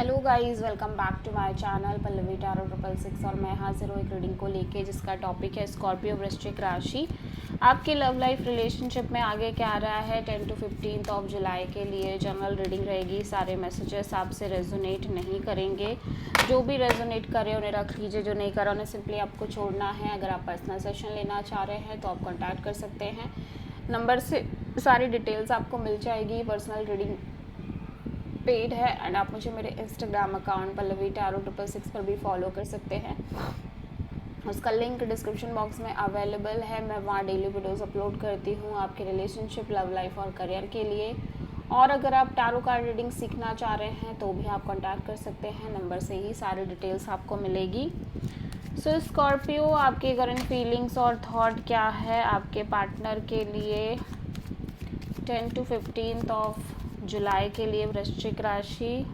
Hello guys, welcome back to my channel Pallavi tarot 666 और मैं हाजिर हूँ एक रीडिंग को लेके जिसका टॉपिक है स्कॉर्पियो वृश्चिक राशि। आपकी लव लाइफ रिलेशनशिप में आगे क्या आ रहा है 10 to 15 ऑफ जुलाई के लिए जनरल रीडिंग रहेगी। सारे मैसेजेस आपसे रेजोनेट नहीं करेंगे। जो भी रेजोनेट करे उन्हें रख लीजिए, जो नहीं करा उन्हें सिंपली आपको छोड़ना है। अगर आप पर्सनल सेशन लेना चाह रहे हैं तो आप कॉन्टैक्ट कर सकते हैं। नंबर से सारी डिटेल्स आपको मिल जाएगी। पर्सनल रीडिंग पेड है एंड आप मुझे मेरे इंस्टाग्राम अकाउंट पल्लवी टैरो 666 पर भी फॉलो कर सकते हैं। उसका लिंक डिस्क्रिप्शन बॉक्स में अवेलेबल है। मैं वहाँ डेली वीडियोस अपलोड करती हूँ आपके रिलेशनशिप, लव लाइफ और करियर के लिए। और अगर आप टैरो कार्ड रीडिंग सीखना चाह रहे हैं तो भी आप कॉन्टैक्ट कर सकते हैं। नंबर से ही सारी डिटेल्स आपको मिलेगी। सो स्कॉर्पियो, आपके करंट फीलिंग्स और थॉट क्या है आपके पार्टनर के लिए 10 to 15 ऑफ जुलाई के लिए वृश्चिक राशि।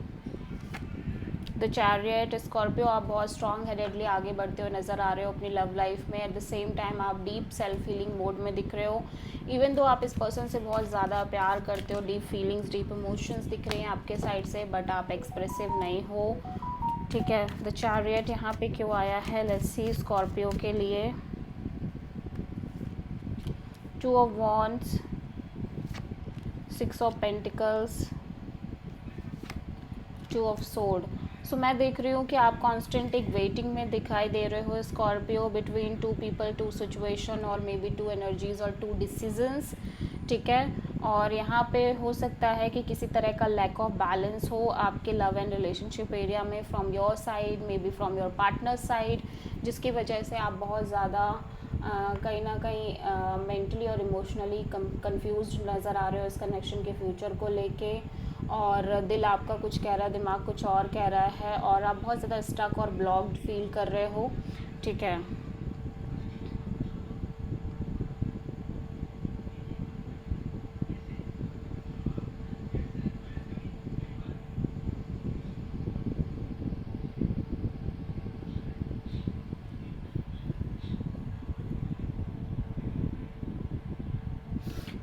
The chariot. स्कॉर्पियो, आप बहुत स्ट्रॉन्ग हेडेडली आगे बढ़ते हुए नज़र आ रहे हो अपनी लव लाइफ में। एट द सेम टाइम आप डीप सेल्फ हीलिंग मोड में दिख रहे हो। इवन दो आप इस पर्सन से बहुत ज़्यादा प्यार करते हो, डीप फीलिंग्स, डीप इमोशंस दिख रहे हैं आपके साइड से, बट आप एक्सप्रेसिव नहीं हो। ठीक है, द चैरियट यहाँ पे क्यों आया है, लेट्स सी स्कॉर्पियो के लिए। 2 of Wands, 6 of Pentacles, 2 of Swords। सो मैं देख रही हूँ कि आप कांस्टेंट एक वेटिंग में दिखाई दे रहे हो स्कॉर्पियो, बिटवीन 2 पीपल, 2 सिचुएशन और मे बी 2 एनर्जीज और 2 डिसीजंस। ठीक है, और यहाँ पे हो सकता है कि किसी तरह का लैक ऑफ बैलेंस हो आपके लव एंड रिलेशनशिप एरिया में, from your side, may be from your partner side, जिसकी वजह से आप बहुत ज़्यादा कहीं ना कहीं मेंटली और इमोशनली कंफ्यूज नज़र आ रहे हो इस कनेक्शन के फ्यूचर को लेके। और दिल आपका कुछ कह रहा है, दिमाग कुछ और कह रहा है, और आप बहुत ज़्यादा स्टक और ब्लॉक्ड फील कर रहे हो। ठीक है,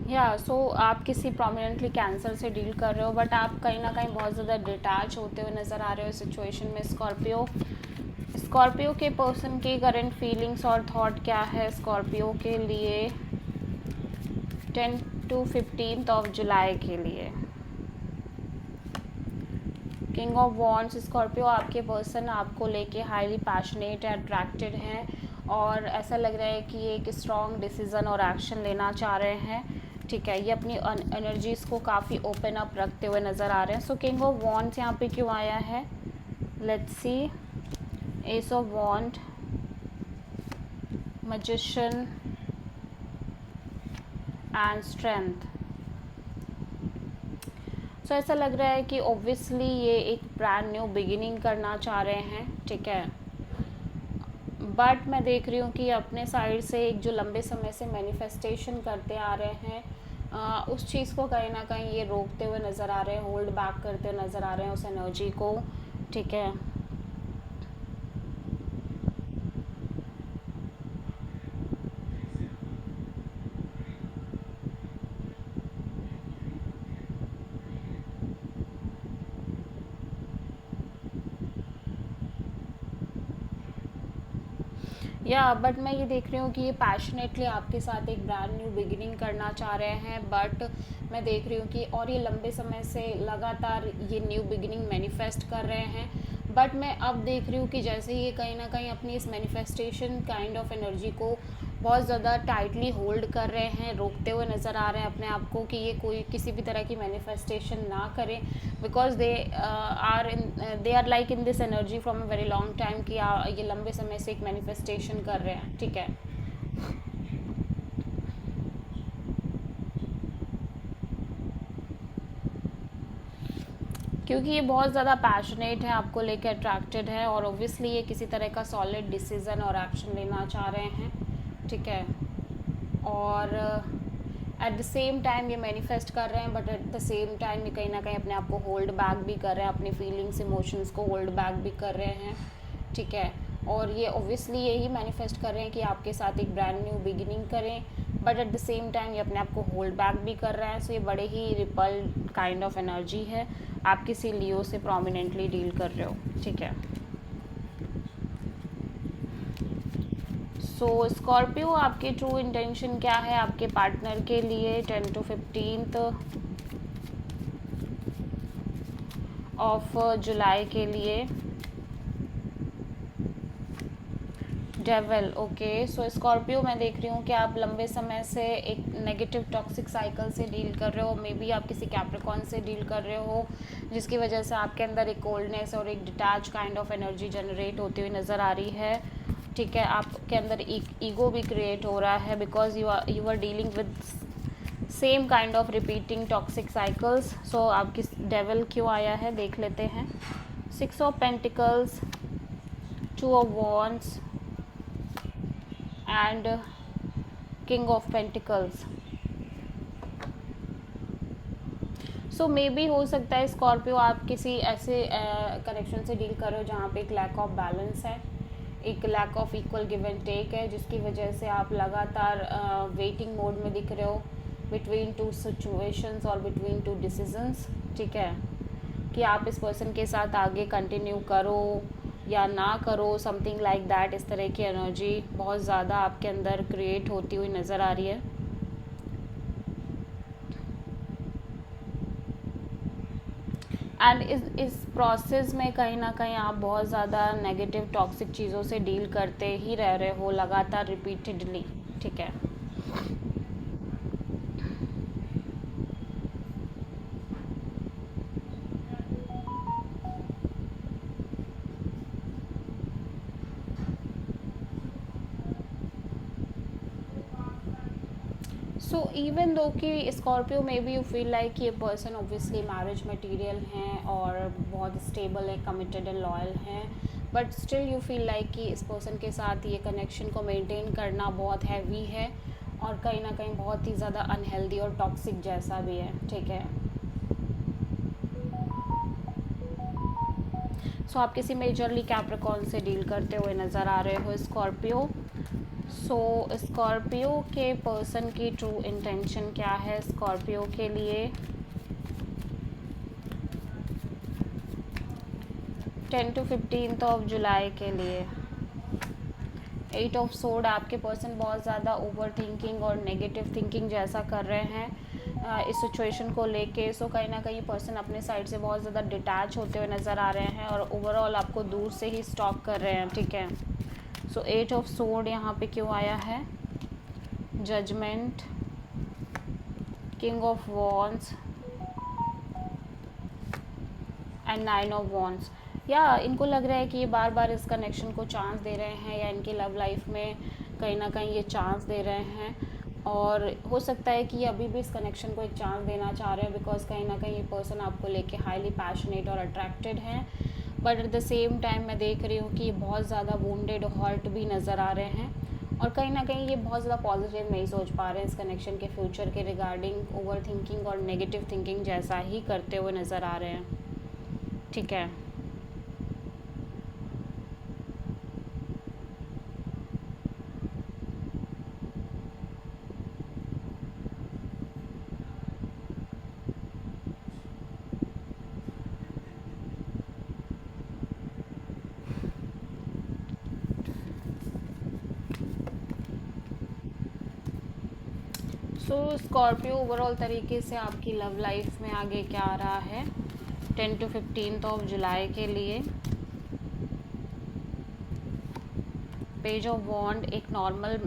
या सो आप किसी प्रोमिनेंटली कैंसर से डील कर रहे हो, बट आप कहीं ना कहीं बहुत ज़्यादा डिटैच होते हुए नज़र आ रहे हो सिचुएशन में स्कॉर्पियो। स्कॉर्पियो के पर्सन की करंट फीलिंग्स और थॉट क्या है स्कॉर्पियो के लिए 10 to 15 ऑफ जुलाई के लिए। King of wands. स्कॉर्पियो, आपके पर्सन आपको लेके हाईली पैशनेट अट्रैक्टेड हैं और ऐसा लग रहा है कि ये एक स्ट्रॉन्ग डिसीज़न और एक्शन लेना चाह रहे हैं। ठीक है, ये अपनी एनर्जीज़ को काफ़ी ओपन अप रखते हुए नज़र आ रहे हैं। सो किंग ऑफ वॉन्ड्स यहाँ पे क्यों आया है, let's see. Ace of wand, magician and strength. So ऐसा लग रहा है कि ऑब्वियसली ये एक ब्रांड न्यू बिगिनिंग करना चाह रहे हैं। ठीक है, बट मैं देख रही हूँ कि अपने साइड से एक जो लंबे समय से मैनिफेस्टेशन करते आ रहे हैं उस चीज़ को कहीं ना कहीं ये रोकते हुए नज़र आ रहे हैं, होल्ड बैक करते हुए नज़र आ रहे हैं उस एनर्जी को। ठीक है, या बट मैं ये देख रही हूँ कि ये पैशनेटली आपके साथ एक ब्रांड न्यू बिगिनिंग करना चाह रहे हैं, बट मैं देख रही हूँ कि और ये लंबे समय से लगातार ये न्यू बिगिनिंग मैनिफेस्ट कर रहे हैं। बट मैं अब देख रही हूँ कि जैसे ये कहीं ना कहीं अपनी इस मैनिफेस्टेशन काइंड ऑफ एनर्जी को बहुत ज़्यादा टाइटली होल्ड कर रहे हैं, रोकते हुए नज़र आ रहे हैं अपने आप को कि ये कोई किसी भी तरह की मैनिफेस्टेशन ना करें, because they are like in this energy from a very long time कि ये लंबे समय से एक मैनिफेस्टेशन कर रहे हैं। ठीक है, क्योंकि ये बहुत ज़्यादा पैशनेट है, आपको लेकर अट्रैक्टेड है और ओब्वियसली ये किसी तरह का सॉलिड डिसीज़न और एक्शन लेना चाह रहे हैं। ठीक है, और एट द सेम टाइम ये मैनिफेस्ट कर रहे हैं, but at the same time ये कहीं ना कहीं अपने आप को होल्ड बैक भी कर रहे हैं, अपनी फीलिंग्स, इमोशंस को होल्ड बैक भी कर रहे हैं। ठीक है, और ये ऑब्वियसली यही मैनिफेस्ट कर रहे हैं कि आपके साथ एक ब्रांड न्यू बिगिनिंग करें, but at the same time ये अपने आप को होल्ड बैक भी कर रहा है। सो ये बड़े ही रिपल काइंड ऑफ एनर्जी है। आप किसी लियो से प्रोमिनेंटली डील कर रहे हो, ठीक है। सो स्कॉर्पियो, आपकी ट्रू इंटेंशन क्या है आपके पार्टनर के लिए 10 to 15 ऑफ जुलाई के लिए? Devil, okay. सो स्कॉर्पियो, मैं देख रही हूँ कि आप लंबे समय से एक नेगेटिव टॉक्सिक साइकिल से डील कर रहे हो। मे बी आप किसी कैप्रिकॉर्न से डील कर रहे हो, जिसकी वजह से आपके अंदर एक कोल्डनेस और एक detach kind of energy generate होती हुई नज़र आ रही है, ठीक है। आपके अंदर एक ईगो भी क्रिएट हो रहा है because you are dealing with same kind of repeating toxic cycles. So आपकी डेविल क्यों आया है देख लेते हैं। 6 of pentacles, 2 of wands and king of pentacles. So maybe हो सकता है स्कॉर्पियो आप किसी ऐसे कनेक्शन से डील कर रहे हो जहाँ पे एक लैक ऑफ बैलेंस है, एक lack of equal give and take है, जिसकी वजह से आप लगातार वेटिंग मोड में दिख रहे हो बिटवीन टू सिचुएशंस और बिटवीन टू डिसीजंस, ठीक है। कि आप इस पर्सन के साथ आगे कंटिन्यू करो या ना करो, समथिंग लाइक दैट। इस तरह की एनर्जी बहुत ज़्यादा आपके अंदर क्रिएट होती हुई नज़र आ रही है। एंड इस प्रोसेस में कहीं ना कहीं आप बहुत ज़्यादा नेगेटिव टॉक्सिक चीज़ों से डील करते ही रह रहे हो लगातार रिपीटेडली, ठीक है। सो इवन दो कि स्कॉर्पियो में भी यू फील लाइक ये पर्सन ऑब्वियसली मैरिज मटेरियल हैं और बहुत स्टेबल है, कमिटेड एंड लॉयल हैं, but still you feel like कि इस पर्सन के साथ ये कनेक्शन को मेंटेन करना बहुत हैवी है और कहीं ना कहीं बहुत ही ज़्यादा अनहेल्दी और टॉक्सिक जैसा भी है, ठीक है। सो आप किसी मेजरली कैप्रिकॉर्न से डील करते हुए नज़र आ रहे हो स्कॉर्पियो। सो स्कॉर्पियो के पर्सन की ट्रू इंटेंशन क्या है स्कॉर्पियो के लिए 10 to 15 ऑफ जुलाई के लिए? 8 ऑफ सोर्ड, आपके पर्सन बहुत ज़्यादा ओवर थिंकिंग और नेगेटिव थिंकिंग जैसा कर रहे हैं इस सिचुएशन को लेके। सो कहीं ना कहीं पर्सन अपने साइड से बहुत ज़्यादा डिटैच होते हुए नज़र आ रहे हैं और ओवरऑल आपको दूर से ही स्टॉक कर रहे हैं, ठीक है। सो 8 ऑफ सोर्ड यहाँ पे क्यों आया है? Judgement, king of wands and 9 of wands. या इनको लग रहा है कि ये बार बार इस कनेक्शन को चांस दे रहे हैं या इनकी लव लाइफ में कहीं ना कहीं ये चांस दे रहे हैं और हो सकता है कि ये अभी भी इस कनेक्शन को एक चांस देना चाह रहे हैं बिकॉज कहीं ना कहीं ये पर्सन आपको लेके हाईली पैशनेट और अट्रैक्टेड हैं, but at the same time मैं देख रही हूँ कि ये बहुत ज़्यादा वुंडेड हर्ट भी नज़र आ रहे हैं और कहीं ना कहीं ये बहुत ज़्यादा पॉजिटिव नहीं सोच पा रहे हैं इस कनेक्शन के फ्यूचर के रिगार्डिंग, ओवर थिंकिंग और नेगेटिव थिंकिंग जैसा ही करते हुए नज़र आ रहे हैं, ठीक है। सो स्कॉर्पियो ओवरऑल तरीके से आपकी लव लाइफ में आगे क्या आ रहा है 10 to 15 ऑफ जुलाई के लिए? पेज ऑफ वॉन्ड, एक नॉर्मल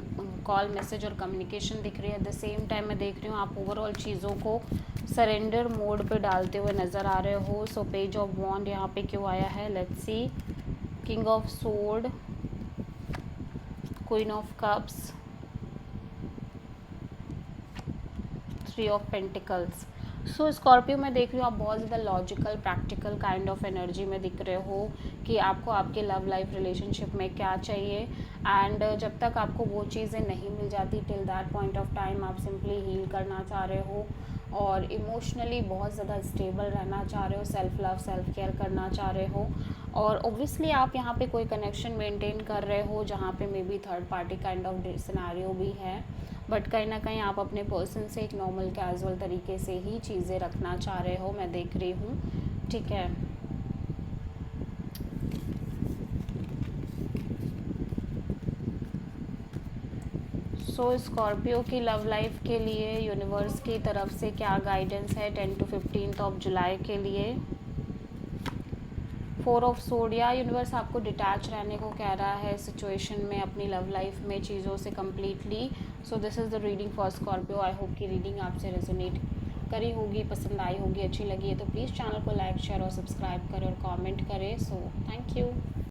कॉल, मैसेज और कम्युनिकेशन दिख रही है। एट द सेम टाइम मैं देख रही हूँ आप ओवरऑल चीज़ों को सरेंडर मोड पे डालते हुए नज़र आ रहे हो। सो पेज ऑफ वॉन्ड यहाँ पे क्यों आया है? Let's C. King of sword, queen of cups, 3 of pentacles. So Scorpio में देख रही हूँ आप बहुत ज़्यादा logical practical kind of energy में दिख रहे हो कि आपको आपके लव लाइफ रिलेशनशिप में क्या चाहिए एंड जब तक आपको वो चीज़ें नहीं मिल जाती till that point of time आप सिंपली हील करना चाह रहे हो और इमोशनली बहुत ज़्यादा स्टेबल रहना चाह रहे हो, सेल्फ लव सेल्फ केयर करना चाह रहे हो और ओब्वियसली आप यहाँ पे कोई कनेक्शन मेंटेन कर रहे हो जहाँ पे may be third party kind of scenario भी है, बट कहीं ना कहीं आप अपने पर्सन से एक नॉर्मल कैजुअल तरीके से ही चीज़ें रखना चाह रहे हो, मैं देख रही हूँ, ठीक है। सो स्कॉर्पियो की लव लाइफ के लिए यूनिवर्स की तरफ से क्या गाइडेंस है 10 to 15 ऑफ जुलाई के लिए? 4 ऑफ सोड, या यूनिवर्स आपको डिटैच रहने को कह रहा है सिचुएशन में, अपनी लव लाइफ में चीज़ों से completely. So this is the reading for Scorpio. I hope कि रीडिंग आपसे रेजोनेट करी होगी, पसंद आई होगी, अच्छी लगी है तो प्लीज़ चैनल को लाइक शेयर और सब्सक्राइब करें और कमेंट करें। So thank you.